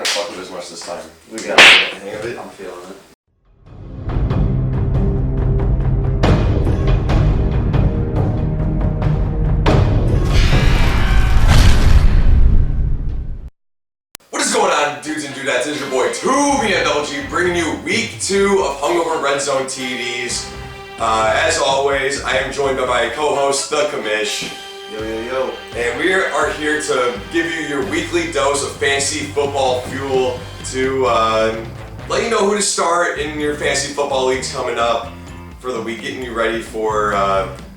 gonna fuck with it as much this time. We got the hang of it. I'm feeling it. What is going on, dudes and dudettes? It's your boy 2BNWG bringing you week 2 of Hungover Red Zone TDs. As always, I am joined by my co-host, the Commish. Yo, yo, yo. And we are here to give you your weekly dose of fantasy football fuel to let you know who to start in your fantasy football leagues coming up for the week, getting you ready for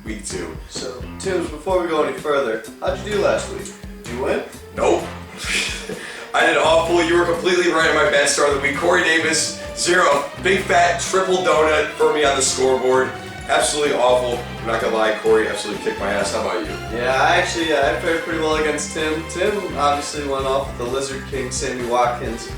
week 2. So, Tims, before we go any further, how'd you do last week? Did you win? Nope. I did awful. You were completely right on my bad start of the week. Corey Davis, 0. Big fat triple donut for me on the scoreboard. Absolutely awful. I'm not gonna lie, Corey absolutely kicked my ass. How about you? Yeah, I fared pretty well against Tim. Tim obviously went off with the Lizard King, Sammy Watkins,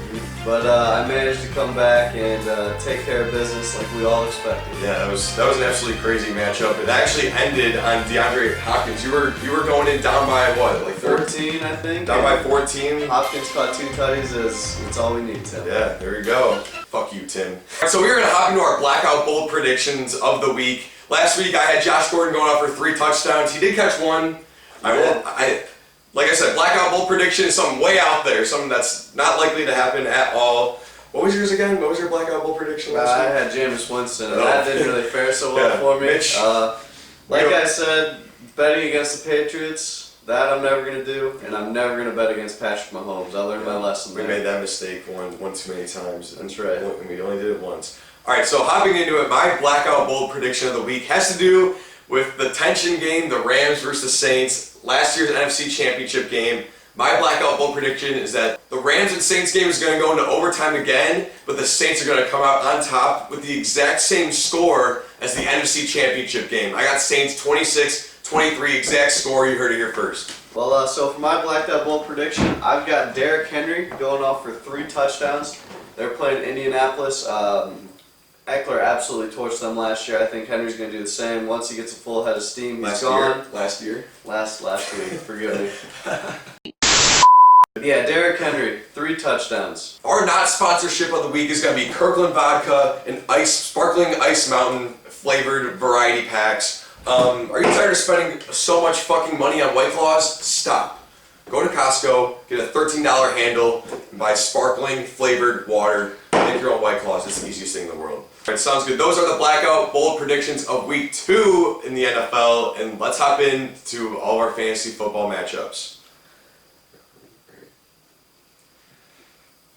but I managed to come back and take care of business like we all expected. Yeah, that was an absolutely crazy matchup. It actually ended on DeAndre Hopkins. You were going in down by what, like 14, I think. Down by 14. Hopkins caught 2 tutties. It's all we need, Tim. Yeah, there we go. Fuck you, Tim. Alright, so we're gonna hop into our blackout bold predictions of the week. Last week I had Josh Gordon going out for 3 touchdowns. He did catch 1. Like I said, blackout bold prediction is something way out there, something that's not likely to happen at all. What was yours again? What was your blackout bold prediction last week? I had Jameis Winston, and that didn't really fare so well for me. Mitch, like I said, betting against the Patriots, that I'm never going to do, and I'm never going to bet against Patrick Mahomes. I learned my lesson We there. made that mistake one too many times. That's right. And we only did it once. Alright, so hopping into it, my blackout bold prediction of the week has to do with the tension game, the Rams versus the Saints, last year's NFC Championship game. My blackout bold prediction is that the Rams and Saints game is going to go into overtime again, but the Saints are going to come out on top with the exact same score as the NFC Championship game. I got Saints 26-23, exact score. You heard it here first. Well, so for my blackout bold prediction, I've got Derrick Henry going off for 3 touchdowns. They're playing Indianapolis. Eckler absolutely torched them last year. I think Henry's going to do the same. Once he gets a full head of steam, he's gone. Last year? Last week, forgive me. Yeah, Derrick Henry, 3 touchdowns. Our not sponsorship of the week is going to be Kirkland Vodka and sparkling Ice Mountain flavored variety packs. Are you tired of spending so much fucking money on White Claws? Stop. Go to Costco, get a $13 handle, and buy sparkling flavored water. Make your own White Claws. It's the easiest thing in the world. Alright, sounds good. Those are the blackout bold predictions of week 2 in the NFL, and let's hop into all of our fantasy football matchups.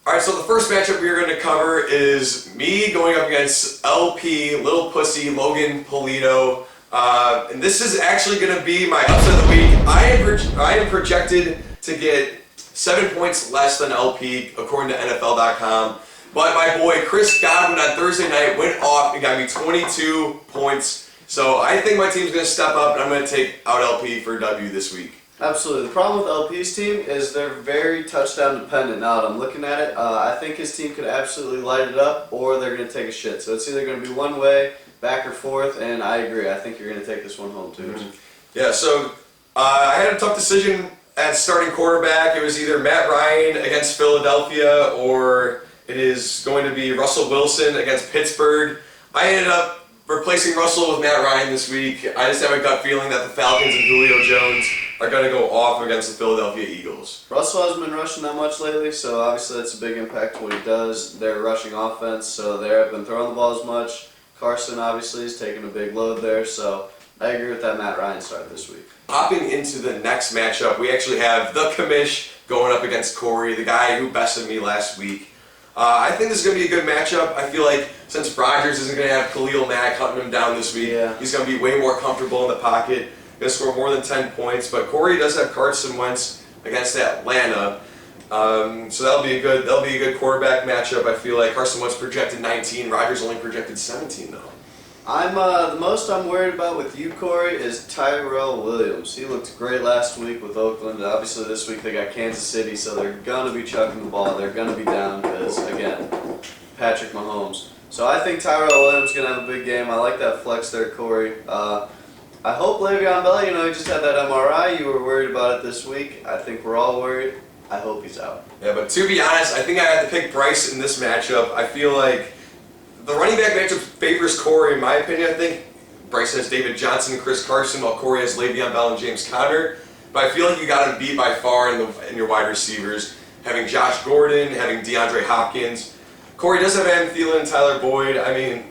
Alright, so the first matchup we're going to cover is me going up against LP, Little Pussy, Logan Polito. And this is actually going to be my upset of the week. I am projected to get 7 points less than LP, according to NFL.com. But my boy Chris Godwin on Thursday night went off and got me 22 points. So I think my team's going to step up, and I'm going to take out LP for W this week. Absolutely. The problem with LP's team is they're very touchdown dependent. Now that I'm looking at it, I think his team could absolutely light it up, or they're going to take a shit. So it's either going to be one way, back or forth, and I agree. I think you're going to take this one home too. Mm-hmm. Yeah, so I had a tough decision at starting quarterback. It was either Matt Ryan against Philadelphia, or it is going to be Russell Wilson against Pittsburgh. I ended up replacing Russell with Matt Ryan this week. I just have a gut feeling that the Falcons and Julio Jones are going to go off against the Philadelphia Eagles. Russell hasn't been rushing that much lately, so obviously that's a big impact to what he does. They're rushing offense, so they haven't been throwing the ball as much. Carson obviously is taking a big load there, so I agree with that Matt Ryan start this week. Hopping into the next matchup, we actually have the Commish going up against Corey, the guy who bested me last week. I think this is going to be a good matchup. I feel like since Rodgers isn't going to have Khalil Mack hunting him down this week, he's going to be way more comfortable in the pocket, going to score more than 10 points. But Corey does have Carson Wentz against Atlanta, so that'll be a good quarterback matchup. I feel like Carson Wentz projected 19, Rodgers only projected 17 though. The most I'm worried about with you, Corey, is Tyrell Williams. He looked great last week with Oakland. Obviously, this week they got Kansas City, so they're going to be chucking the ball. They're going to be down because, again, Patrick Mahomes. So I think Tyrell Williams is going to have a big game. I like that flex there, Corey. I hope Le'Veon Bell, he just had that MRI. You were worried about it this week. I think we're all worried. I hope he's out. Yeah, but to be honest, I think I have to pick Bryce in this matchup. I feel like the running back matchup favors Corey, in my opinion. I think Bryce has David Johnson and Chris Carson, while Corey has Le'Veon Bell and James Conner. But I feel like you got to beat by far in your wide receivers, having Josh Gordon, having DeAndre Hopkins. Corey does have Adam Thielen and Tyler Boyd. I mean,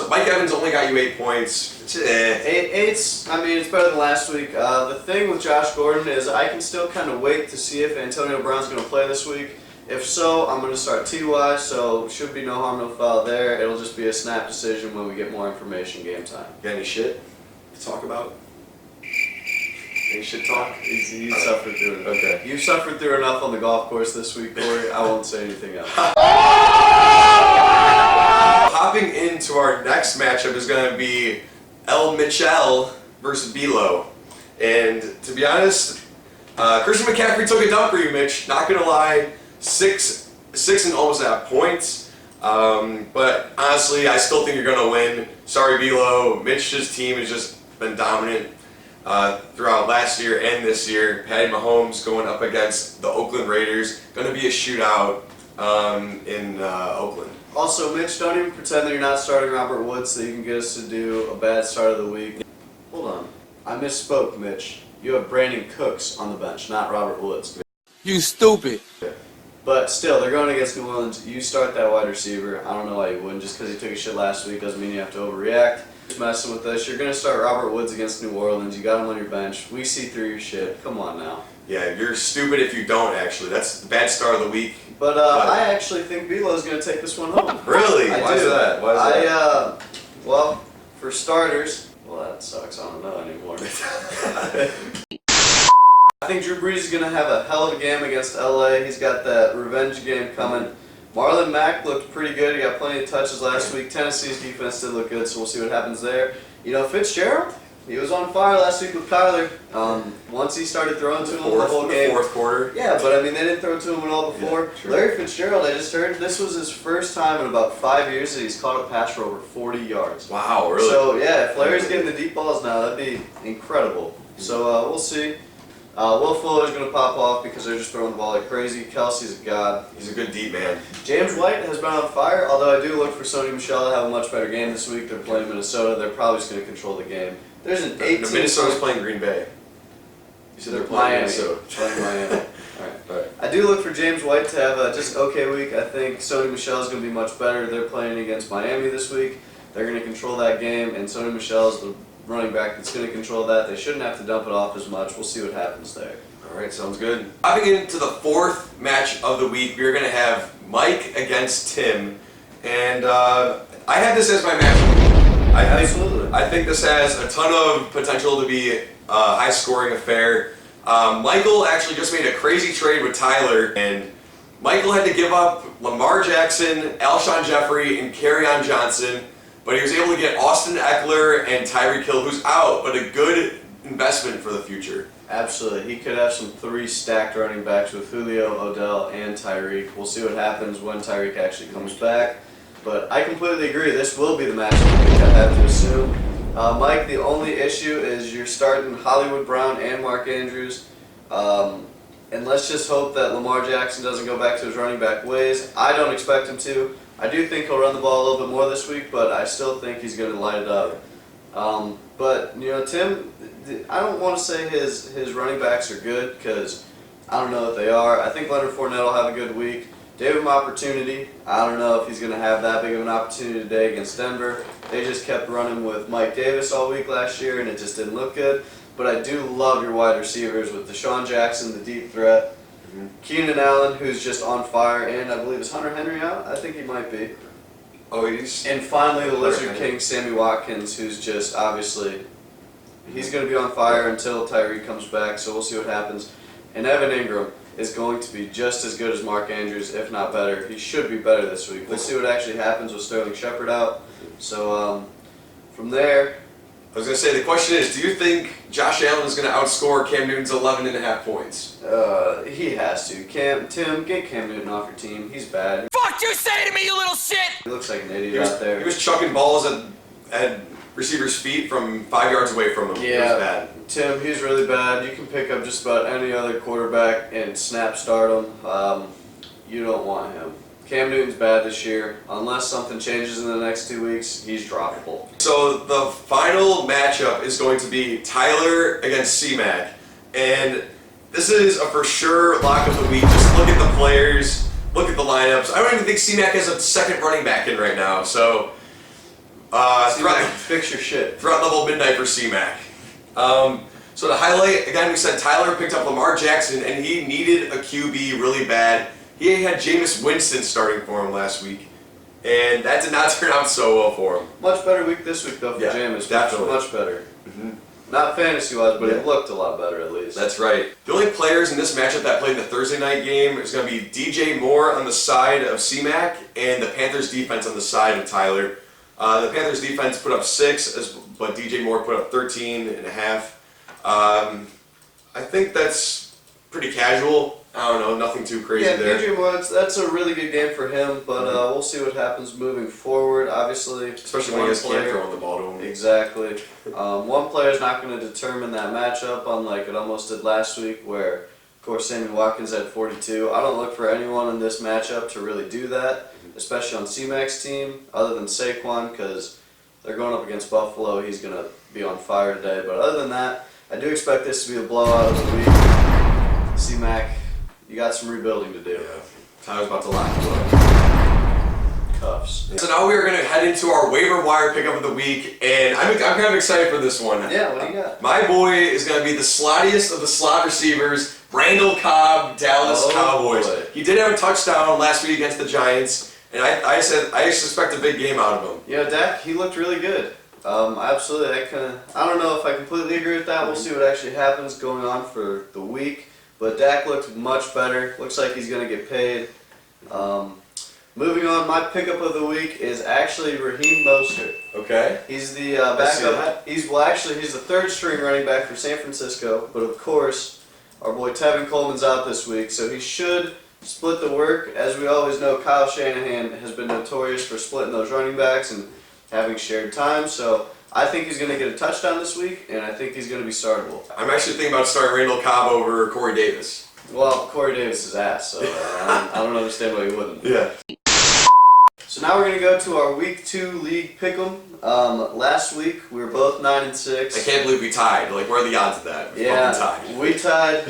Mike Evans only got you 8 points. It's Eight's, I mean, it's better than last week. The thing with Josh Gordon is I can still kind of wait to see if Antonio Brown's going to play this week. If so, I'm going to start T.Y., so should be no harm, no foul there. It'll just be a snap decision when we get more information game time. Got any shit to talk about? Any shit talk? You suffered through it. Okay. You suffered through enough on the golf course this week, Corey. I won't say anything else. Hopping into our next matchup is going to be El Mitchell versus B-Lo. And to be honest, Christian McCaffrey took a dump for you, Mitch. Not going to lie, six and almost at points. But honestly, I still think you're going to win. Sorry, B-Lo. Mitch's team has just been dominant throughout last year and this year. Patty Mahomes going up against the Oakland Raiders. Going to be a shootout in Oakland. Also, Mitch, don't even pretend that you're not starting Robert Woods so you can get us to do a bad start of the week. Hold on. I misspoke, Mitch. You have Brandon Cooks on the bench, not Robert Woods. You stupid. But still, they're going against New Orleans. You start that wide receiver. I don't know why you wouldn't. Just because he took a shit last week doesn't mean you have to overreact. Just messing with this. You're going to start Robert Woods against New Orleans. You got him on your bench. We see through your shit. Come on now. Yeah, you're stupid if you don't, actually. That's the bad start of the week. But I actually think B-Lo's going to take this one home. Really? Why is that? Why is that? Well, for starters, well, that sucks. I don't know anymore. I think Drew Brees is going to have a hell of a game against LA. He's got that revenge game coming. Marlon Mack looked pretty good. He got plenty of touches last week. Tennessee's defense did look good, so we'll see what happens there. You know, Fitzgerald, he was on fire last week with Kyler. Once he started throwing to him the whole game. Fourth quarter. Yeah, but I mean, they didn't throw to him at all before. Yeah, sure. Larry Fitzgerald, I just heard this was his first time in about 5 years that he's caught a pass for over 40 yards. Wow, really? So, yeah, if Larry's getting the deep balls now, that'd be incredible. So, we'll see. Will Fuller's going to pop off because they're just throwing the ball like crazy. Kelsey's a god. He's a good deep man. James White has been on fire, although I do look for Sony Michel to have a much better game this week. They're playing Minnesota. They're probably just going to control the game. There's an 18. Minnesota's playing Green Bay. You said they're playing Minnesota. Playing Miami. All right. I do look for James White to have a just okay week. I think Sony Michel is going to be much better. They're playing against Miami this week. They're going to control that game, and Sony Michel is the running back that's going to control that. They shouldn't have to dump it off as much. We'll see what happens there. All right, sounds good. Hopping into the fourth match of the week, we're going to have Mike against Tim. And I have this as my match. Absolutely. I think this has a ton of potential to be a high-scoring affair. Michael actually just made a crazy trade with Tyler, and Michael had to give up Lamar Jackson, Alshon Jeffrey, and Kerryon Johnson, but he was able to get Austin Eckler and Tyreek Hill, who's out, but a good investment for the future. Absolutely. He could have some 3 stacked running backs with Julio, Odell, and Tyreek. We'll see what happens when Tyreek actually comes back. But I completely agree. This will be the matchup I think I have to assume. Mike, the only issue is you're starting Hollywood Brown and Mark Andrews. And let's just hope that Lamar Jackson doesn't go back to his running back ways. I don't expect him to. I do think he'll run the ball a little bit more this week, but I still think he's going to light it up. But, you know, Tim, I don't want to say his running backs are good because I don't know if they are. I think Leonard Fournette will have a good week. Gave him opportunity. I don't know if he's going to have that big of an opportunity today against Denver. They just kept running with Mike Davis all week last year, and it just didn't look good. But I do love your wide receivers with Deshaun Jackson, the deep threat, Keenan Allen, who's just on fire, and I believe is Hunter Henry out? I think he might be. Oh, he's... And finally, the Lizard King, Sammy Watkins, who's just obviously... He's going to be on fire until Tyreek comes back, so we'll see what happens. And Evan Ingram is going to be just as good as Mark Andrews, if not better. He should be better this week. We'll see what actually happens with Sterling Shepard out. So from there... I was going to say, the question is, do you think Josh Allen is going to outscore Cam Newton's 11.5 points? He has to. Tim, get Cam Newton off your team. He's bad. Fuck you say to me, you little shit! He looks like an idiot out there. He was chucking balls at receiver's feet from 5 yards away from him. It was bad. Tim, he's really bad. You can pick up just about any other quarterback and snap start him. You don't want him. Cam Newton's bad this year. Unless something changes in the next 2 weeks, he's droppable. So the final matchup is going to be Tyler against C-Mac. And this is a for sure lock of the week. Just look at the players, look at the lineups. I don't even think C-Mac has a second running back in right now. So fix your shit. Threat level midnight for C-Mac. So to highlight, again, we said Tyler picked up Lamar Jackson, and he needed a QB really bad. He had Jameis Winston starting for him last week, and that did not turn out so well for him. Much better week this week, though, for Jameis. Definitely. Much better. Not fantasy-wise, but it looked a lot better, at least. That's right. The only players in this matchup that played in the Thursday night game is going to be DJ Moore on the side of C-Mac and the Panthers defense on the side of Tyler. The Panthers defense put up 6, but DJ Moore put up 13.5. I think that's pretty casual. I don't know, nothing too crazy there. DJ Moore, that's a really good game for him, but we'll see what happens moving forward. Obviously, especially when he just can't throw the ball to him. Exactly. One player is not going to determine that matchup, unlike it almost did last week, where, of course, Sammy Watkins had 42. I don't look for anyone in this matchup to really do that, especially on C-Mac's team, other than Saquon, because they're going up against Buffalo. He's going to be on fire today. But other than that, I do expect this to be a blowout of the week. C-Mac, you got some rebuilding to do. Yeah. Tyler's about to lock you up. Cuffs. So now we are going to head into our waiver wire pickup of the week, and I'm kind of excited for this one. Yeah, what do you got? My boy is going to be the slottiest of the slot receivers, Randall Cobb, Dallas Cowboys. Boy. He did have a touchdown last week against the Giants, and I said I expect a big game out of him. Yeah, Dak, he looked really good. Absolutely. I don't know if I completely agree with that. We'll see what actually happens going on for the week. But Dak looked much better. Looks like he's going to get paid. Moving on, my pickup of the week is actually Raheem Mostert. Okay. He's the backup. He's the third string running back for San Francisco. But of course, our boy Tevin Coleman's out this week, so he should split the work. As we always know, Kyle Shanahan has been notorious for splitting those running backs and having shared time. So I think he's going to get a touchdown this week, and I think he's going to be startable. I'm actually thinking about starting Randall Cobb over Corey Davis. Well, Corey Davis is ass, so I don't understand why he wouldn't. Yeah. So now we're going to go to our Week 2 League Pick'em. Last week, we were both 9-6. I can't believe we tied. Like, what are the odds of that? We tied.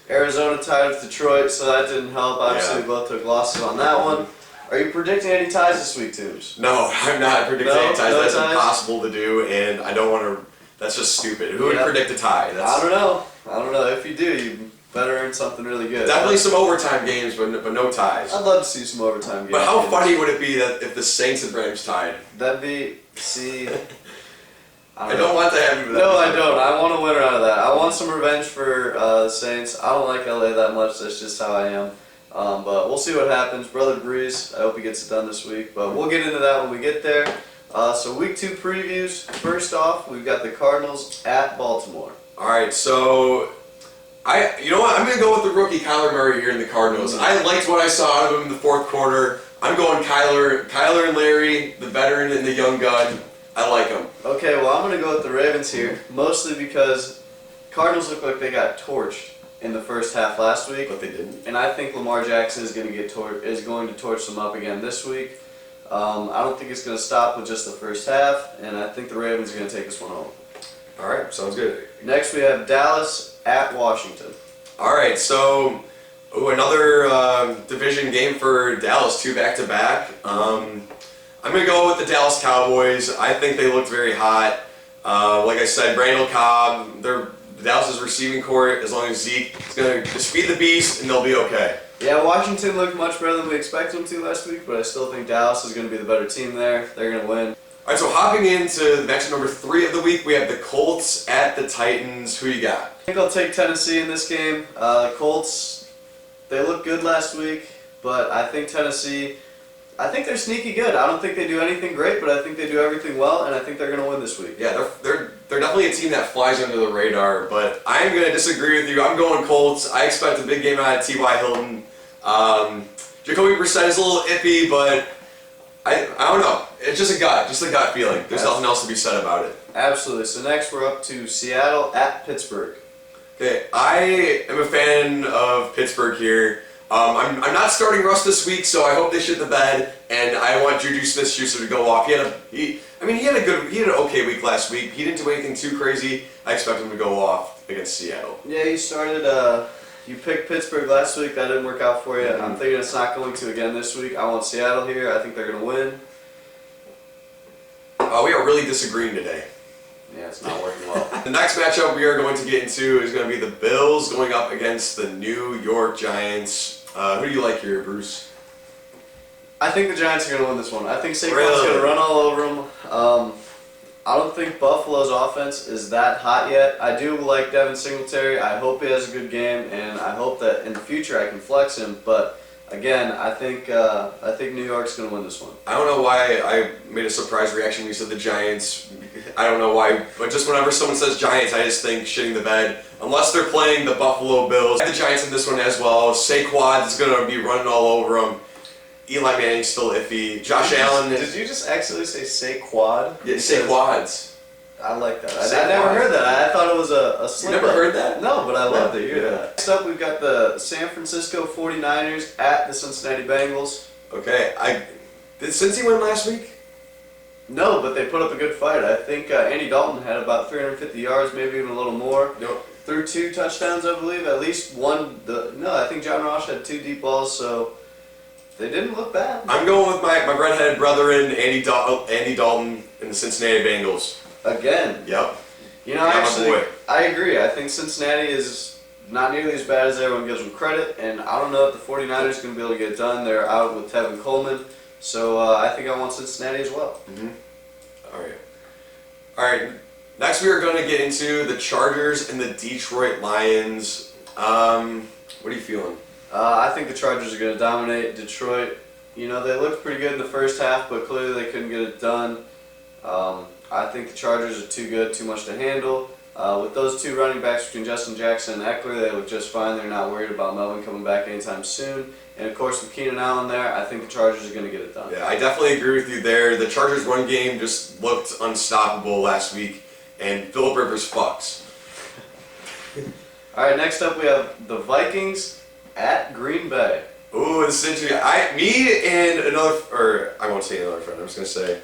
Arizona tied with Detroit, so that didn't help. Obviously, we both took losses on that one. Are you predicting any ties this week, Toombs? No, I'm not predicting any ties. No That's ties? impossible to do, and I don't want to. That's just stupid. Who would predict a tie? I don't know. If you do, you better earn something really good. Definitely some overtime games, but no ties. I'd love to see some overtime games. But how funny would it be that if the Saints and Rams tied? That'd be, see... I don't want that happen. No, I don't. I want a winner out of that. I want some revenge for the Saints. I don't like LA that much. That's just how I am. But we'll see what happens. Brother Breeze, I hope he gets it done this week. But we'll get into that when we get there. So Week 2 previews. First off, we've got the Cardinals at Baltimore. All right, so you know what? I'm going to go with the rookie Kyler Murray here in the Cardinals. I liked what I saw out of him in the fourth quarter. I'm going Kyler and Larry, the veteran and the young gun. I like them. Okay, well, I'm going to go with the Ravens here, mostly because Cardinals look like they got torched in the first half last week, but they didn't. And I think Lamar Jackson is going to torch them up again this week. I don't think it's going to stop with just the first half, and I think the Ravens are going to take this one home. All right, sounds good. Next, we have Dallas at Washington. All right, so another division game for Dallas, 2 back-to-back. I'm going to go with the Dallas Cowboys. I think they looked very hot. Like I said, Randall Cobb, Dallas' receiving core, as long as Zeke is going to just feed the beast, and they'll be okay. Yeah, Washington looked much better than we expected them to last week, but I still think Dallas is going to be the better team there. They're going to win. All right, so hopping into matchup number 3 of the week, we have the Colts at the Titans. Who you got? I think I'll take Tennessee in this game. The Colts, they looked good last week, but I think Tennessee... I think they're sneaky good. I don't think they do anything great, but I think they do everything well, and I think they're going to win this week. Yeah, they're definitely a team that flies under the radar, but I am going to disagree with you. I'm going Colts. I expect a big game out of T.Y. Hilton. Jacoby Brissett is a little iffy, but I don't know. It's just a gut feeling. There's nothing else to be said about it. Absolutely. So next we're up to Seattle at Pittsburgh. Okay, I am a fan of Pittsburgh here. I'm not starting Russ this week, so I hope they shit the bed, and I want Juju Smith-Schuster to go off. He had an okay week last week. He didn't do anything too crazy. I expect him to go off against Seattle. Yeah, you started. You picked Pittsburgh last week. That didn't work out for you. I'm thinking it's not going to again this week. I want Seattle here. I think they're going to win. We are really disagreeing today. Yeah, it's not working well. The next matchup we are going to get into is going to be the Bills going up against the New York Giants. Who do you like here, Bruce? I think the Giants are going to win this one. I think Saquon's Really? going to run all over them. I don't think Buffalo's offense is that hot yet. I do like Devin Singletary. I hope he has a good game, and I hope that in the future I can flex him. But again, I think New York's going to win this one. I don't know why I made a surprise reaction when you said the Giants. I don't know why, but just whenever someone says Giants, I just think shitting the bed. Unless they're playing the Buffalo Bills. The Giants in this one as well. Saquon is going to be running all over them. Eli Manning's still iffy. Josh Allen. Did you just actually say Saquad? Yeah, Saquads. I like that. Saquon. I never heard that. I thought it was a slip. You never heard that? No, but I love to hear Yeah. that. Next up, we've got the San Francisco 49ers at the Cincinnati Bengals. Okay, did Cincy win last week? No, but they put up a good fight. I think Andy Dalton had about 350 yards, maybe even a little more. No. Threw 2 touchdowns, I believe. At least one. I think John Ross had 2 deep balls, so they didn't look bad. I'm going with my redheaded brethren, Andy Dalton, and the Cincinnati Bengals. Again. Yep. You know, Yeah, my actually, boy. I agree. I think Cincinnati is not nearly as bad as everyone gives them credit, and I don't know if the 49ers are going to be able to get it done. They're out with Tevin Coleman, so I think I want Cincinnati as well. All right. Next, we are going to get into the Chargers and the Detroit Lions. What are you feeling? I think the Chargers are going to dominate Detroit. You know, they looked pretty good in the first half, but clearly they couldn't get it done. I think the Chargers are too good, too much to handle. With those 2 running backs between Justin Jackson and Eckler, they look just fine. They're not worried about Melvin coming back anytime soon. And of course, with Keenan Allen there, I think the Chargers are going to get it done. Yeah, I definitely agree with you there. The Chargers' run game just looked unstoppable last week, and Phillip Rivers fucks. All right, next up we have the Vikings at Green Bay. Ooh, this is interesting. Me and I won't say another friend. I'm just gonna say.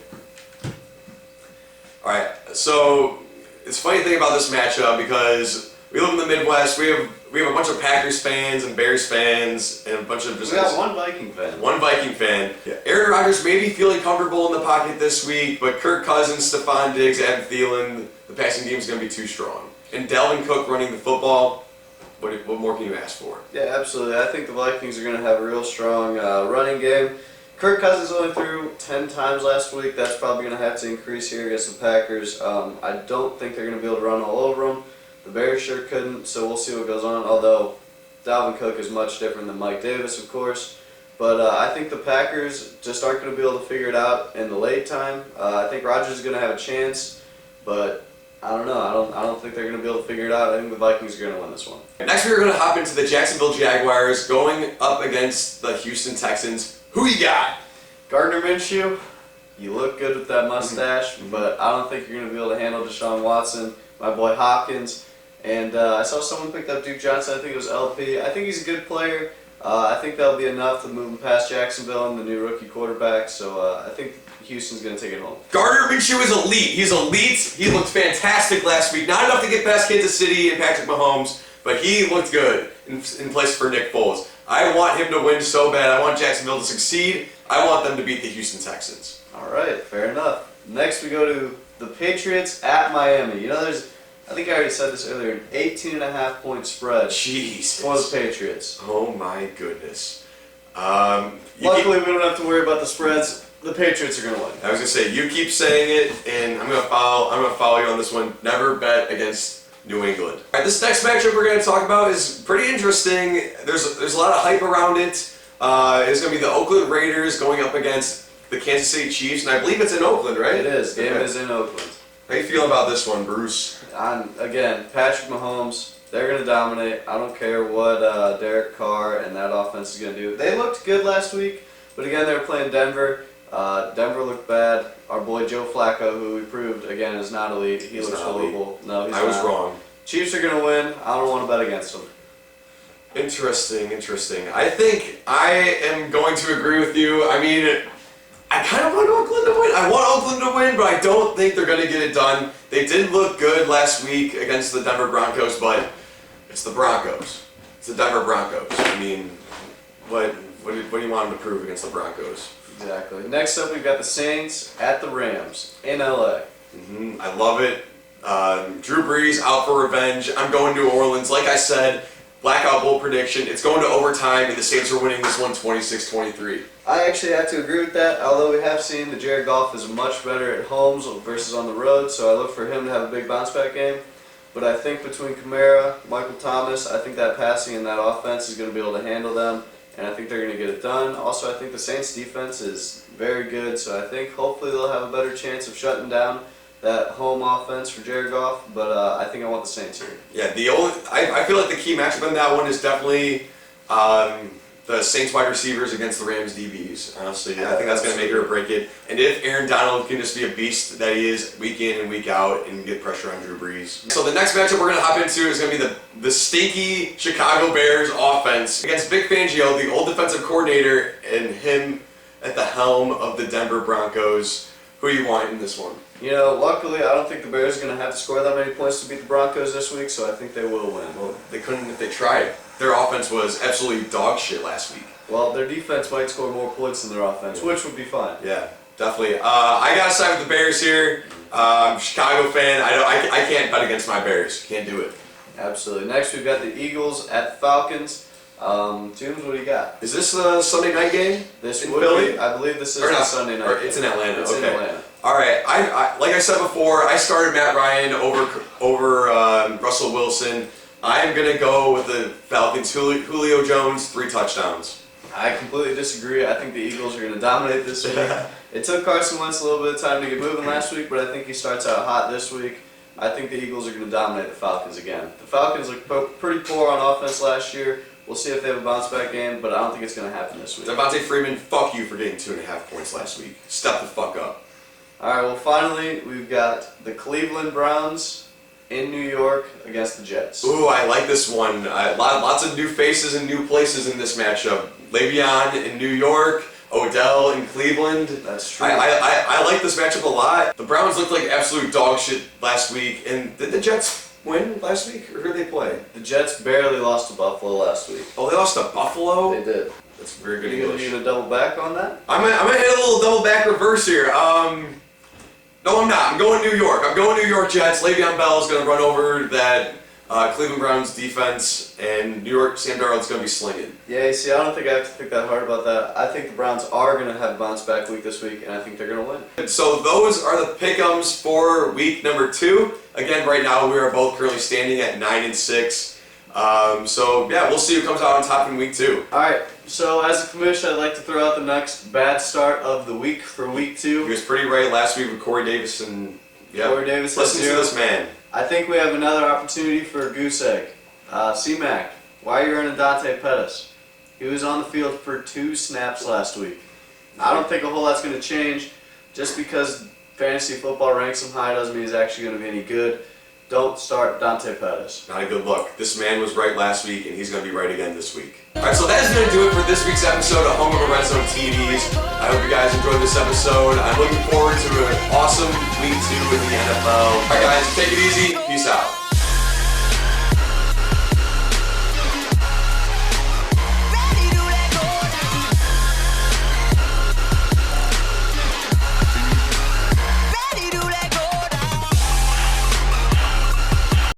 All right, so it's a funny thing about this matchup because we live in the Midwest. We have a bunch of Packers fans and Bears fans and a bunch of just. We got one Viking fan. One Viking fan. Yeah. Aaron Rodgers may be feeling comfortable in the pocket this week, but Kirk Cousins, Stephon Diggs, Adam Thielen, the passing game is going to be too strong. And Dalvin Cook running the football, what more can you ask for? Yeah, absolutely. I think the Vikings are going to have a real strong running game. Kirk Cousins only threw 10 times last week. That's probably going to have to increase here against the Packers. I don't think they're going to be able to run all over them. The Bears sure couldn't, so we'll see what goes on, although Dalvin Cook is much different than Mike Davis, of course. But I think the Packers just aren't going to be able to figure it out in the late time. I think Rodgers is going to have a chance, but I don't know. I don't think they're going to be able to figure it out. I think the Vikings are going to win this one. Next, we're going to hop into the Jacksonville Jaguars going up against the Houston Texans. Who you got? Gardner Minshew, you look good with that mustache, but I don't think you're going to be able to handle Deshaun Watson, my boy Hopkins. And I saw someone picked up Duke Johnson. I think it was LP. I think he's a good player. I think that'll be enough to move him past Jacksonville and the new rookie quarterback. So I think Houston's going to take it home. Gardner Minshew is elite. He's elite. He looked fantastic last week. Not enough to get past Kansas City and Patrick Mahomes, but he looked good in place for Nick Foles. I want him to win so bad. I want Jacksonville to succeed. I want them to beat the Houston Texans. All right, fair enough. Next we go to the Patriots at Miami. You know, I think I already said this earlier, an 18.5-point spread Jesus. for the Patriots. Oh my goodness. Luckily, we don't have to worry about the spreads. The Patriots are going to win. I was gonna say you keep saying it, and I'm gonna follow you on this one. Never bet against New England. All right, this next matchup we're gonna talk about is pretty interesting. There's a lot of hype around it. It's gonna be the Oakland Raiders going up against the Kansas City Chiefs, and I believe it's in Oakland, right? It is. Game is in Oakland. How you feel about this one, Bruce? Again, Patrick Mahomes, they're going to dominate. I don't care what Derek Carr and that offense is going to do. They looked good last week, but again, they were playing Denver, Denver looked bad. Our boy Joe Flacco, who we proved again is not elite, he looks horrible. No, he's not. I was wrong. Chiefs are gonna win. I don't want to bet against them. Interesting. I think I am going to agree with you. I mean, I kind of want Oakland to win. I want Oakland to win, but I don't think they're going to get it done. They did look good last week against the Denver Broncos, but it's the Broncos. It's the Denver Broncos. I mean, what do you want them to prove against the Broncos? Exactly. Next up, we've got the Saints at the Rams in LA. I love it. Drew Brees out for revenge. I'm going to New Orleans. Like I said, blackout bowl prediction. It's going to overtime, and the Saints are winning this one 26-23. I actually have to agree with that, although we have seen that Jared Goff is much better at home versus on the road, so I look for him to have a big bounce-back game. But I think between Kamara, Michael Thomas, I think that passing and that offense is going to be able to handle them, and I think they're going to get it done. Also, I think the Saints' defense is very good, so I think hopefully they'll have a better chance of shutting down that home offense for Jared Goff, but I think I want the Saints here. Yeah, I feel like the key matchup in that one is definitely the Saints wide receivers against the Rams DBs. Honestly, I think that's going to make it or break it. And if Aaron Donald can just be a beast that he is week in and week out and get pressure on Drew Brees. So the next matchup we're going to hop into is going to be the stinky Chicago Bears offense against Vic Fangio, the old defensive coordinator, and him at the helm of the Denver Broncos. Who do you want in this one? You know, luckily, I don't think the Bears are going to have to score that many points to beat the Broncos this week, so I think they will win. Well, they couldn't if they tried. Their offense was absolutely dog shit last week. Well, their defense might score more points than their offense, which would be fine. Yeah, definitely. I got to side with the Bears here. Chicago fan. I can't bet against my Bears. Can't do it. Absolutely. Next, we've got the Eagles at the Falcons. Toombs, what do you got? Is this the Sunday night game? This in would Philly? be, I believe this is Or the not, Sunday night or game. it's in Atlanta. It's okay. in Atlanta. All right. I like I said before, I started Matt Ryan over Russell Wilson. I am gonna go with the Falcons. Julio Jones, 3 touchdowns. I completely disagree. I think the Eagles are going to dominate this week. It took Carson Wentz a little bit of time to get moving last week, but I think he starts out hot this week. I think the Eagles are going to dominate the Falcons again. The Falcons looked pretty poor on offense last year. We'll see if they have a bounce-back game, but I don't think it's going to happen this week. Devontae Freeman, fuck you for getting 2.5 points last week. Step the fuck up. All right, well, finally, we've got the Cleveland Browns in New York against the Jets. Ooh, I like this one. Lots of new faces and new places in this matchup. Le'Veon in New York, Odell in Cleveland. That's true. I like this matchup a lot. The Browns looked like absolute dog shit last week, and did the Jets win last week, or who did they play? The Jets barely lost to Buffalo last week. Oh, they lost to Buffalo? They did. That's very good You English. gonna double back on that? I'm gonna hit a little double back reverse here. No, I'm not. I'm going New York. I'm going New York Jets. Le'Veon Bell is going to run over that Cleveland Browns defense, and New York Sam Darnold's going to be slinging. Yeah, you see, I don't think I have to think that hard about that. I think the Browns are going to have a bounce-back week this week, and I think they're going to win. And so those are the pick'ems for week number 2. Again, right now we are both currently standing at 9-6. So yeah, we'll see who comes out on top in week 2. All right. So as a commission, I'd like to throw out the next bad start of the week for week 2. He was pretty right last week with Corey Davis, and yeah, Corey Davis. listen to this man. I think we have another opportunity for a goose egg. C-Mac, why are you running Dante Pettis? He was on the field for 2 snaps last week. I don't think a whole lot's going to change. Just because fantasy football ranks him high doesn't mean he's actually going to be any good. Don't start Dante Pettis. Not a good look. This man was right last week, and he's going to be right again this week. Alright, so that is going to do it for this week's episode of Home of the Red Zone TDs. I hope you guys enjoyed this episode. I'm looking forward to an awesome week 2 in the NFL. Alright guys, take it easy. Peace out.